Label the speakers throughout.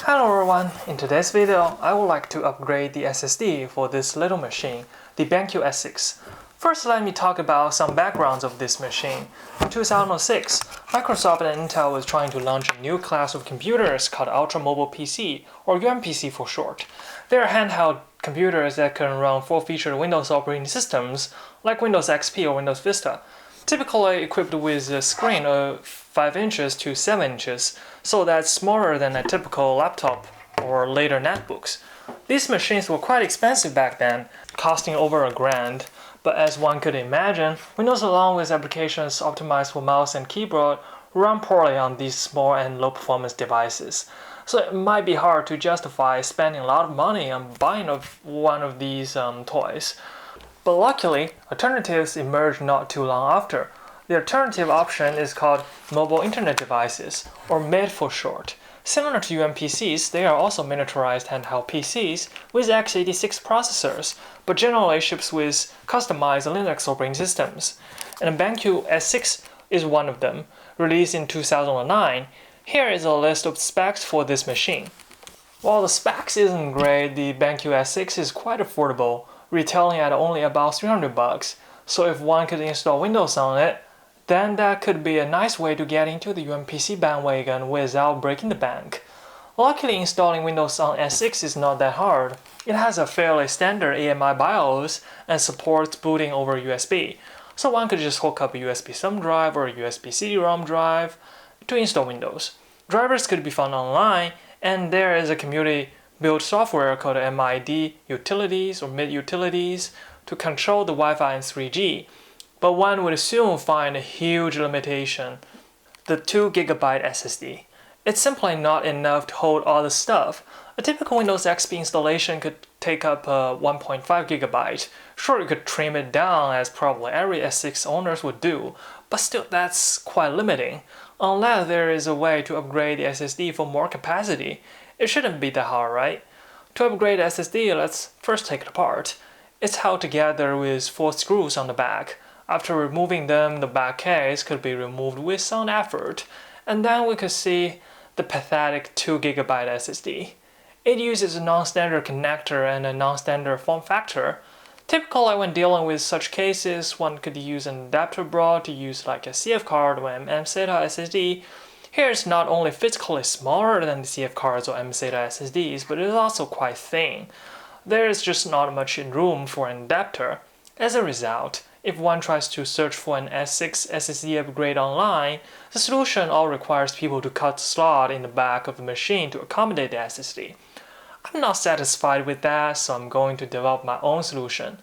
Speaker 1: Hello everyone, in today's video I would like to upgrade the SSD for this little machine, the Benq S6. First let me talk about some backgrounds of this machine. In 2006, Microsoft and Intel was trying to launch a new class of computers called Ultra Mobile PC, or UMPC for short. They are handheld computers that can run full-featured Windows operating systems like Windows XP or Windows Vista, typically equipped with a screen of 5 inches to 7 inches, so that's smaller than a typical laptop or later netbooks. These machines were quite expensive back then, costing over $1,000, but as one could imagine, Windows along with applications optimized for mouse and keyboard run poorly on these small and low-performance devices. So it might be hard to justify spending a lot of money on buying one of these toys. But luckily, alternatives emerged not too long after. The alternative option is called mobile internet devices, or MID for short. Similar to UMPCs, they are also miniaturized handheld PCs with x86 processors, but generally ships with customized Linux operating systems. And Benq S6 is one of them, released in 2009. Here is a list of specs for this machine. While the specs isn't great, the Benq S6 is quite affordable, retailing at only about $300, so if one could install Windows on it, then that could be a nice way to get into the UMPC bandwagon without breaking the bank. Luckily, installing Windows on S6 is not that hard. It has a fairly standard AMI BIOS and supports booting over USB, so one could just hook up a USB thumb drive or a USB CD-ROM drive to install Windows. Drivers could be found online, and there is a community-built software called MID Utilities or MID Utilities to control the Wi-Fi and 3G. But one would soon find a huge limitation: the 2GB SSD. It's simply not enough to hold all the stuff. A typical Windows XP installation could take up 1.5GB. Sure, you could trim it down, as probably every S6 owners would do, but still that's quite limiting. Unless there is a way to upgrade the SSD for more capacity, it shouldn't be that hard, right? To upgrade the SSD, let's first take it apart. It's held together with 4 screws on the back. After removing them, the back case could be removed with some effort, and then we could see the pathetic 2GB SSD. It uses a non-standard connector and a non-standard form factor. Typically, when dealing with such cases, one could use an adapter board to use like a CF card or an mSATA SSD. Here it's not only physically smaller than the CF cards or mSATA SSDs, but it is also quite thin. There is just not much room for an adapter. As a result, if one tries to search for an S6 SSD upgrade online, the solution all requires people to cut the slot in the back of the machine to accommodate the SSD. I'm not satisfied with that, so I'm going to develop my own solution.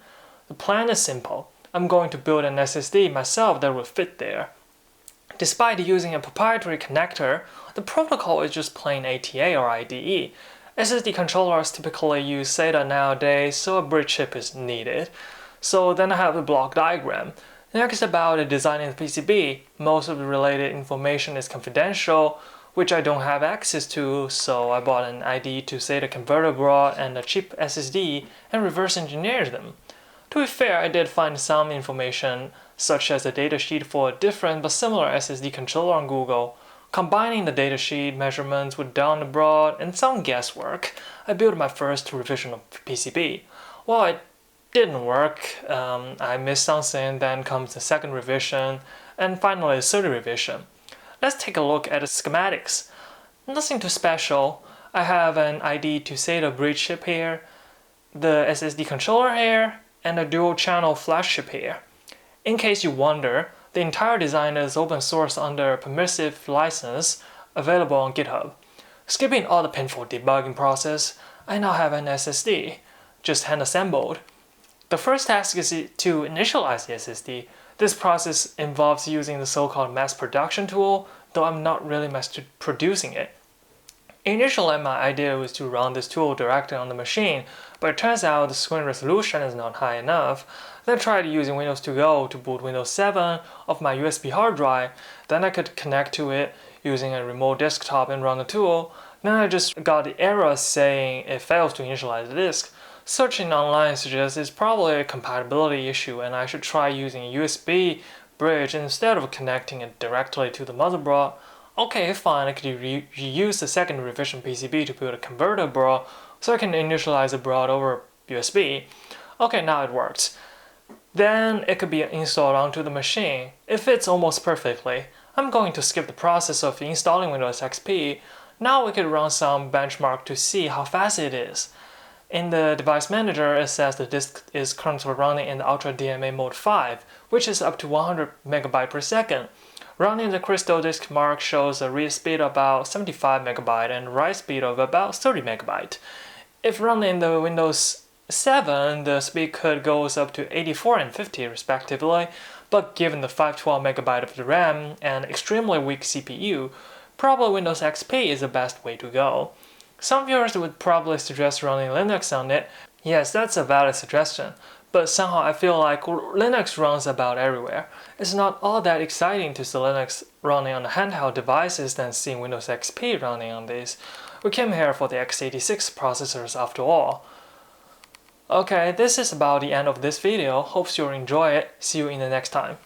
Speaker 1: The plan is simple. I'm going to build an SSD myself that will fit there. Despite using a proprietary connector, the protocol is just plain ATA or IDE. SSD controllers typically use SATA nowadays, so a bridge chip is needed. So then I have the block diagram. Next, about designing the PCB. Most of the related information is confidential, which I don't have access to, so I bought an IDE to SATA converter board and a cheap SSD and reverse engineered them. To be fair, I did find some information, such as a datasheet for a different but similar SSD controller on Google. Combining the datasheet measurements with down the board and some guesswork, I built my first revision of PCB. While it didn't work, I missed something, then comes the second revision, and finally the third revision. Let's take a look at the schematics. Nothing too special. I have an IDE to SATA bridge chip here, the SSD controller here, and a dual channel flash chip here. In case you wonder, the entire design is open source under a permissive license available on GitHub. Skipping all the painful debugging process, I now have an SSD, just hand assembled. The first task is to initialize the SSD. This process involves using the so-called mass production tool, though I'm not really mass producing it. Initially, my idea was to run this tool directly on the machine, but it turns out the screen resolution is not high enough. Then I tried using Windows 2 Go to boot Windows 7 off my USB hard drive. Then I could connect to it using a remote desktop and run the tool. Then I just got the error saying it fails to initialize the disk. Searching online suggests it's probably a compatibility issue and I should try using a USB bridge instead of connecting it directly to the motherboard. Okay, fine, I could reuse the second revision PCB to build a converter board so I can initialize the board over USB. Okay, now it works. Then it could be installed onto the machine. It fits almost perfectly. I'm going to skip the process of installing Windows XP. Now we could run some benchmark to see how fast it is. In the device manager, it says the disk is currently running in the Ultra DMA mode 5, which is up to 100 MB per second. Running the Crystal Disk Mark shows a read speed of about 75 MB and write speed of about 30 MB. If running the Windows 7, the speed could go up to 84 and 50 respectively, but given the 512 MB of the RAM and extremely weak CPU, probably Windows XP is the best way to go. Some viewers would probably suggest running Linux on it. Yes, that's a valid suggestion, but somehow I feel like Linux runs about everywhere. It's not all that exciting to see Linux running on handheld devices than seeing Windows XP running on these. We came here for the x86 processors after all. Okay, this is about the end of this video. Hope you'll enjoy it. See you in the next time.